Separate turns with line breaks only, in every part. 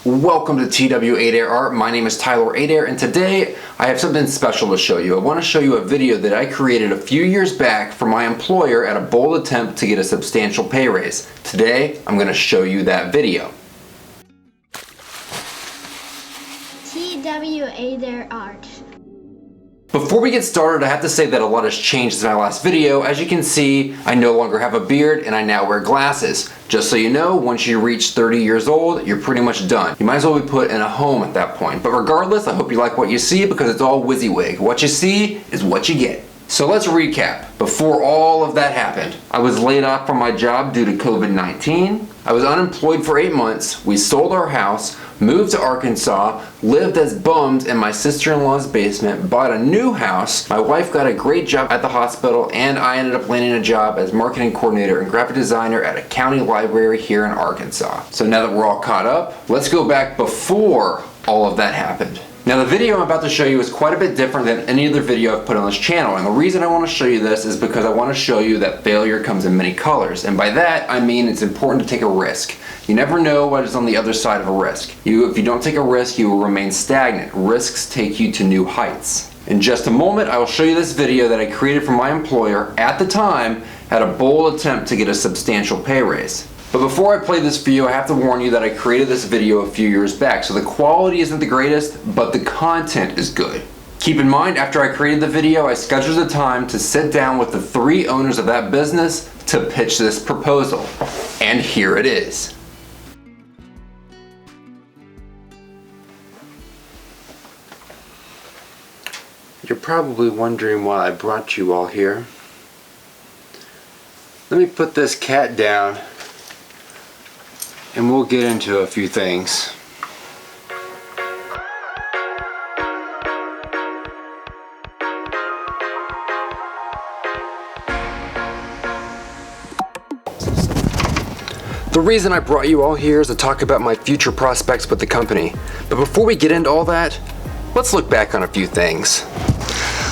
Welcome to TWAdair Art. My name is TWAdair, and today I have something special to show you. I want to show you a video that I created a few years back for my employer at a bold attempt to get a substantial pay raise. Today I'm going to show you that video.
TWAdair Art.
Before we get started, I have to say that a lot has changed since my last video. As you can see, I no longer have a beard and I now wear glasses. Just so you know, once you reach 30 years old, you're pretty much done. You might as well be put in a home at that point. But regardless, I hope you like what you see because it's all WYSIWYG. What you see is what you get. So let's recap. Before all of that happened, I was laid off from my job due to COVID-19. I was unemployed for 8 months. We sold our house, moved to Arkansas, lived as bums in my sister-in-law's basement, bought a new house. My wife got a great job at the hospital, and I ended up landing a job as marketing coordinator and graphic designer at a county library here in Arkansas. So now that we're all caught up, let's go back before all of that happened. Now the video I'm about to show you is quite a bit different than any other video I've put on this channel, and the reason I want to show you this is because I want to show you that failure comes in many colors, and by that I mean it's important to take a risk. You never know what is on the other side of a risk. If you don't take a risk, you will remain stagnant. Risks take you to new heights. In just a moment, I will show you this video that I created for my employer at the time at a bold attempt to get a substantial pay raise. But before I play this for you, I have to warn you that I created this video a few years back, so the quality isn't the greatest, but the content is good. Keep in mind, after I created the video, I scheduled the time to sit down with the 3 owners of that business to pitch this proposal. And here it is. You're probably wondering why I brought you all here. Let me put this cat down and we'll get into a few things. The reason I brought you all here is to talk about my future prospects with the company. But before we get into all that, let's look back on a few things.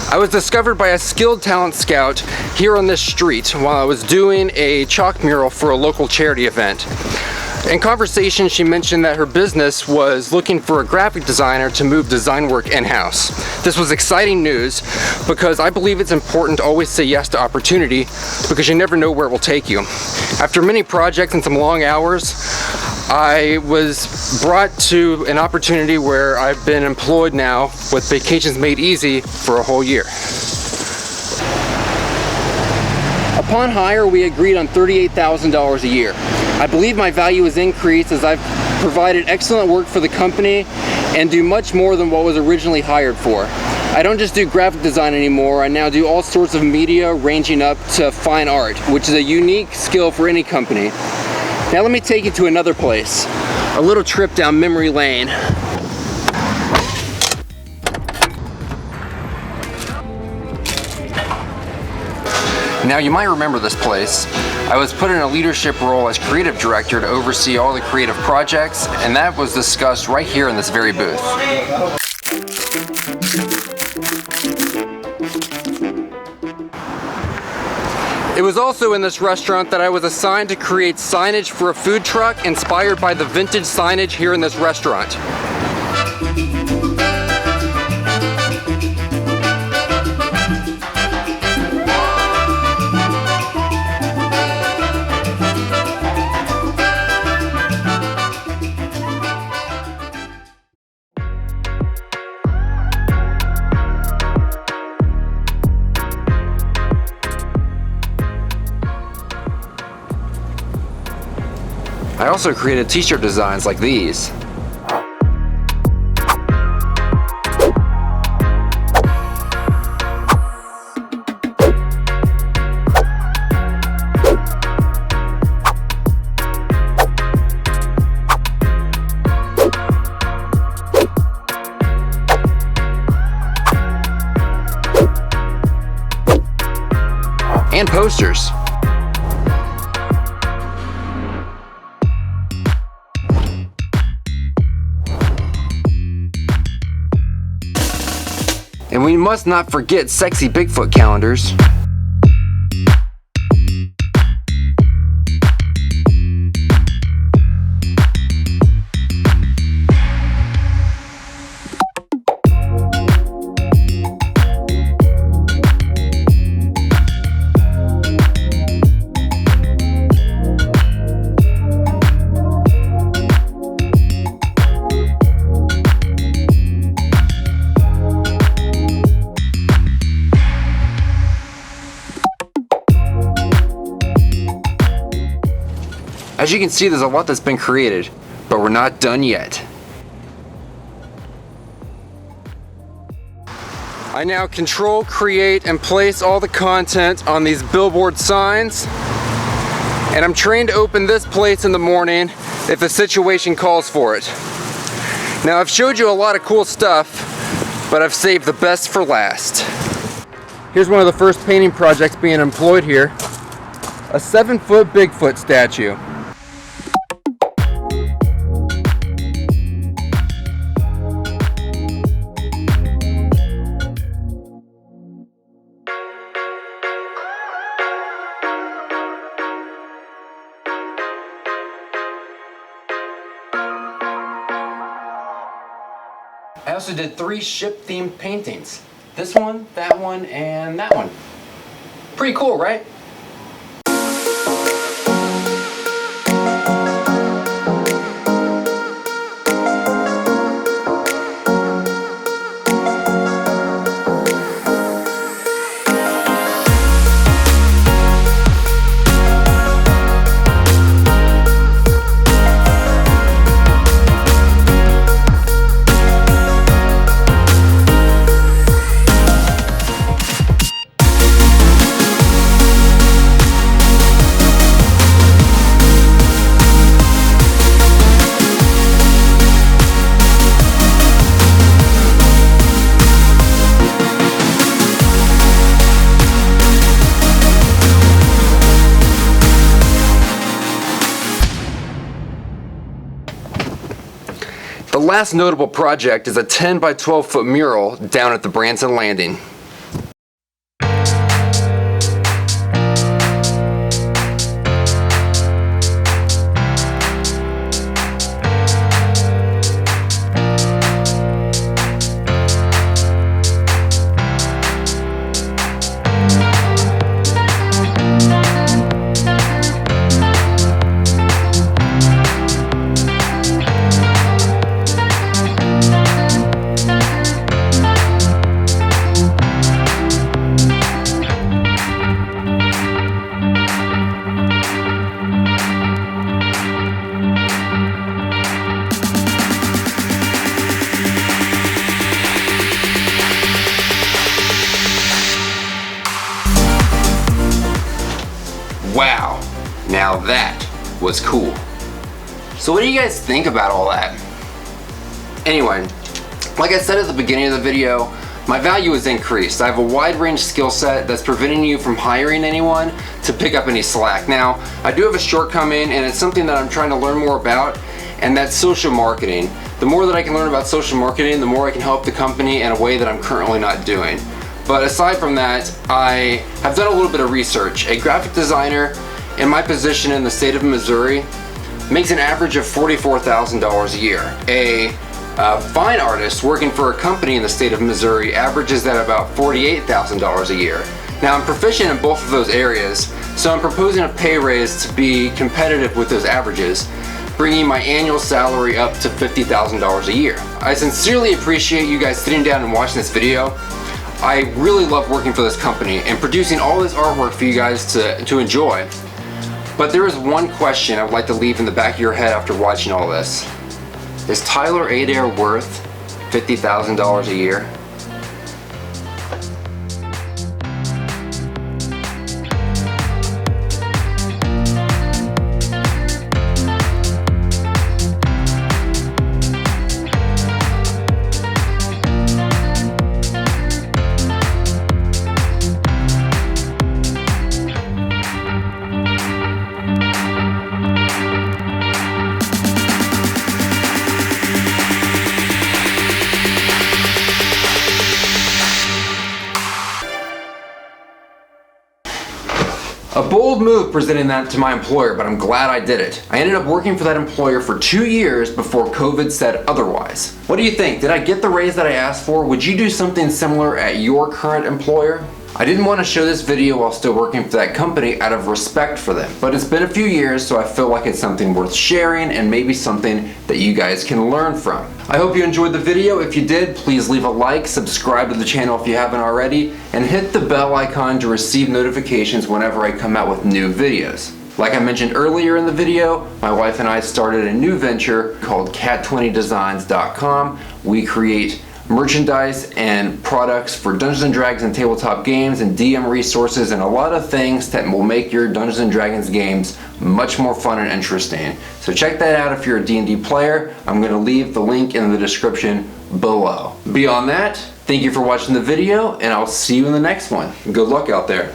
I was discovered by a skilled talent scout here on this street while I was doing a chalk mural for a local charity event. In conversation, she mentioned that her business was looking for a graphic designer to move design work in-house. This was exciting news because I believe it's important to always say yes to opportunity because you never know where it will take you. After many projects and some long hours, I was brought to an opportunity where I've been employed now with vacations made easy for a whole year. Upon hire, we agreed on $38,000 a year. I believe my value has increased as I've provided excellent work for the company and do much more than what was originally hired for. I don't just do graphic design anymore, I now do all sorts of media ranging up to fine art, which is a unique skill for any company. Now let me take you to another place, a little trip down memory lane. Now you might remember this place. I was put in a leadership role as creative director to oversee all the creative projects, and that was discussed right here in this very booth. It was also in this restaurant that I was assigned to create signage for a food truck inspired by the vintage signage here in this restaurant. I also created t-shirt designs like these. And posters. And we must not forget sexy Bigfoot calendars. As you can see, there's a lot that's been created, but we're not done yet. I now control, create, and place all the content on these billboard signs. And I'm trained to open this place in the morning if the situation calls for it. Now, I've showed you a lot of cool stuff, but I've saved the best for last. Here's one of the first painting projects being employed here. A 7-foot Bigfoot statue. I also did 3 ship-themed paintings. This one, and that one. Pretty cool, right? The last notable project is a 10 by 12 foot mural down at the Branson Landing. Wow, now that was cool. So what do you guys think about all that? Anyway, like I said at the beginning of the video, my value is increased. I have a wide range skill set that's preventing you from hiring anyone to pick up any slack. Now, I do have a shortcoming, and it's something that I'm trying to learn more about, and that's social marketing. The more that I can learn about social marketing, the more I can help the company in a way that I'm currently not doing. But aside from that, I have done a little bit of research. A graphic designer in my position in the state of Missouri makes an average of $44,000 a year. A fine artist working for a company in the state of Missouri averages at about $48,000 a year. Now, I'm proficient in both of those areas, so I'm proposing a pay raise to be competitive with those averages, bringing my annual salary up to $50,000 a year. I sincerely appreciate you guys sitting down and watching this video. I really love working for this company and producing all this artwork for you guys to enjoy. But there is one question I would like to leave in the back of your head after watching all this. Is TWAdair worth $50,000 a year? A bold move presenting that to my employer, but I'm glad I did it. I ended up working for that employer for 2 years before COVID said otherwise. What do you think? Did I get the raise that I asked for? Would you do something similar at your current employer? I didn't want to show this video while still working for that company out of respect for them, but it's been a few years, so I feel like it's something worth sharing and maybe something that you guys can learn from. I hope you enjoyed the video. If you did, please leave a like, subscribe to the channel if you haven't already, and hit the bell icon to receive notifications whenever I come out with new videos. Like I mentioned earlier in the video, my wife and I started a new venture called cat20designs.com. We create merchandise and products for Dungeons & Dragons and tabletop games and DM resources and a lot of things that will make your Dungeons & Dragons games much more fun and interesting. So check that out if you're a D&D player. I'm going to leave the link in the description below. Beyond that, thank you for watching the video and I'll see you in the next one. Good luck out there.